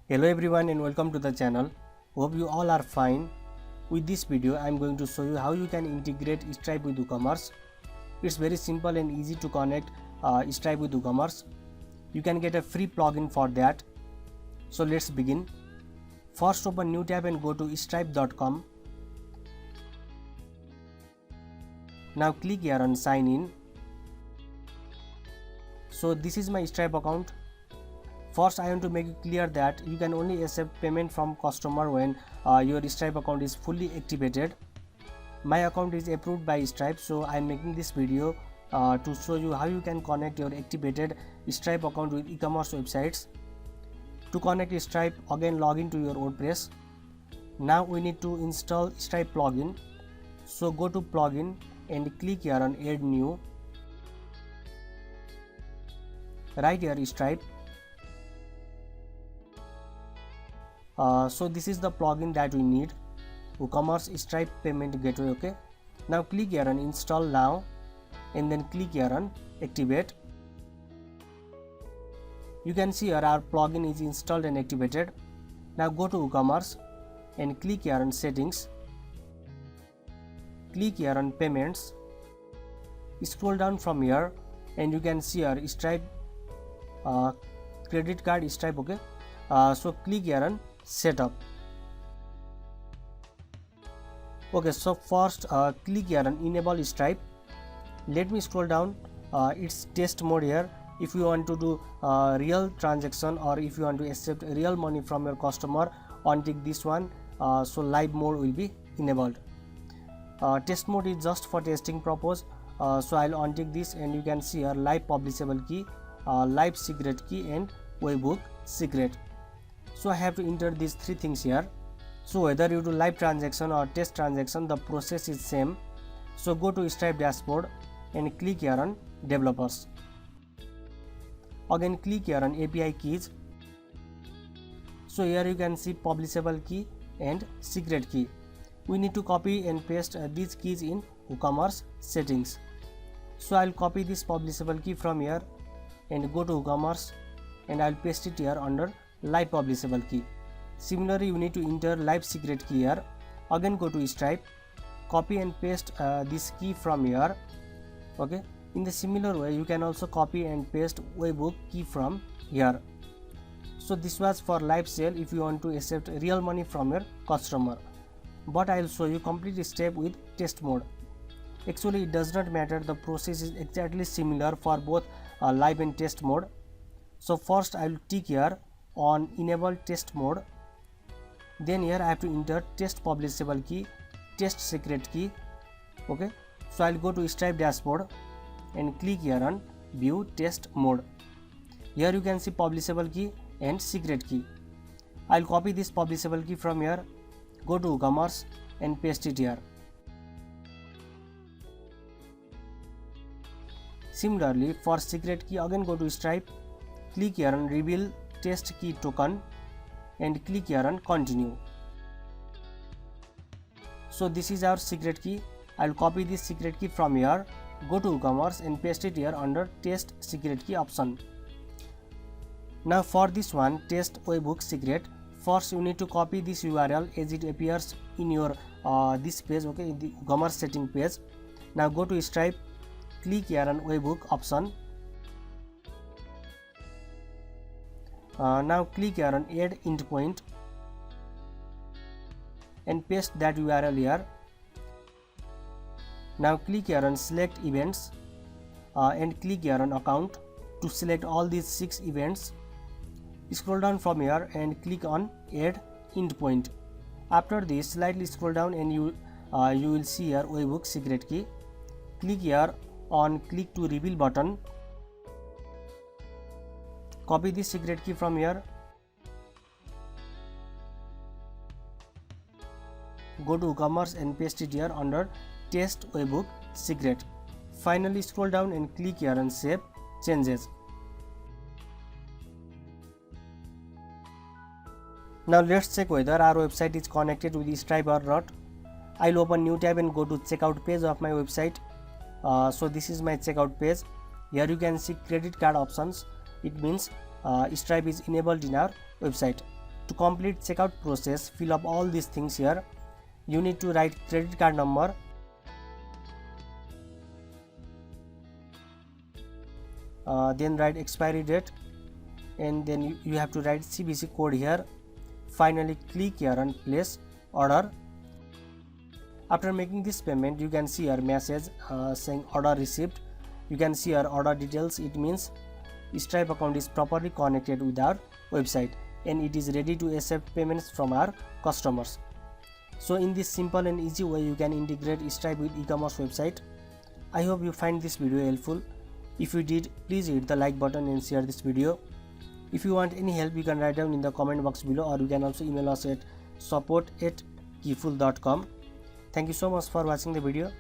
Hello everyone and welcome to the channel. Hope you all are fine. With this video I am going to show you how you can integrate Stripe with WooCommerce. It's very simple and easy to connect Stripe with WooCommerce. You can get a free plugin for that. So let's begin. First open new tab and go to stripe.com. Now click here on sign in. So this is my Stripe account. First, I want to make it clear that you can only accept payment from customer when your Stripe account is fully activated. My account is approved by Stripe, so I am making this video to show you how you can connect your activated Stripe account with e-commerce websites. To connect Stripe, again log into your WordPress. Now we need to install Stripe plugin. So go to plugin and click here on add new. Right here Stripe. So this is the plugin that we need, WooCommerce Stripe Payment Gateway. Okay, now click here on install now and then click here on activate. You can see here our plugin is installed and activated. Now go to WooCommerce and click here on settings. Click here on payments. Scroll down from here and you can see our Stripe credit card Stripe. Okay, so click here on setup. Okay, so first click here on enable Stripe. Let me scroll down. It's test mode here. If you want to do real transaction or if you want to accept real money from your customer, untick this one. So live mode will be enabled. Test mode is just for testing purpose. So I'll untick this and you can see here live publishable key, live secret key and webhook secret. So I have to enter these three things here. So whether you do live transaction or test transaction, the process is same. So go to Stripe dashboard and click here on developers. Again click here on API keys. So here you can see publishable key and secret key. We need to copy and paste these keys in WooCommerce settings. So I'll copy this publishable key from here and go to WooCommerce and I'll paste it here under live publishable key. Similarly, you need to enter live secret key here. Again go to Stripe, copy and paste this key from here. Okay, in the similar way you can also copy and paste webhook key from here. So this was for live sale if you want to accept real money from your customer, but I will show you complete step with test mode. Actually it does not matter, the process is exactly similar for both live and test mode. So first I will tick here on enable test mode. Then here I have to enter test publishable key, test secret key. Okay, so I'll go to Stripe dashboard and click here on view test mode. Here you can see publishable key and secret key. I'll copy this publishable key from here, go to WooCommerce and paste it here. Similarly for secret key, again go to Stripe, click here on reveal test key token and click here on continue. So this is our secret key. I'll copy this secret key from here, go to WooCommerce and paste it here under test secret key option. Now for this one, test webhook secret, first you need to copy this URL as it appears in your this page. Okay, in the WooCommerce setting page. Now go to Stripe, click here on webhook option. Now click here on add endpoint and paste that URL here. Now click here on select events and click here on account to select all these 6 events. Scroll down from here and click on add endpoint. After this, slightly scroll down and you will see here webhook secret key. Click here on click to reveal button. Copy this secret key from here, go to WooCommerce and paste it here under test webhook secret. Finally scroll down and click here on save changes. Now let's check whether our website is connected with Stripe or not. I'll open new tab and go to checkout page of my website. So this is my checkout page. Here you can see credit card options. It means Stripe is enabled in our website. To complete checkout process, fill up all these things here. You need to write credit card number, then write expiry date, and then you have to write CVC code here. Finally click here on place order. After making this payment, you can see your message saying order received. You can see our order details. It means Stripe account is properly connected with our website and it is ready to accept payments from our customers. So in this simple and easy way, you can integrate Stripe with e-commerce website. I hope you find this video helpful. If you did, please hit the like button and share this video. If you want any help, you can write down in the comment box below, or you can also email us at support@keyful.com. Thank you so much for watching the video.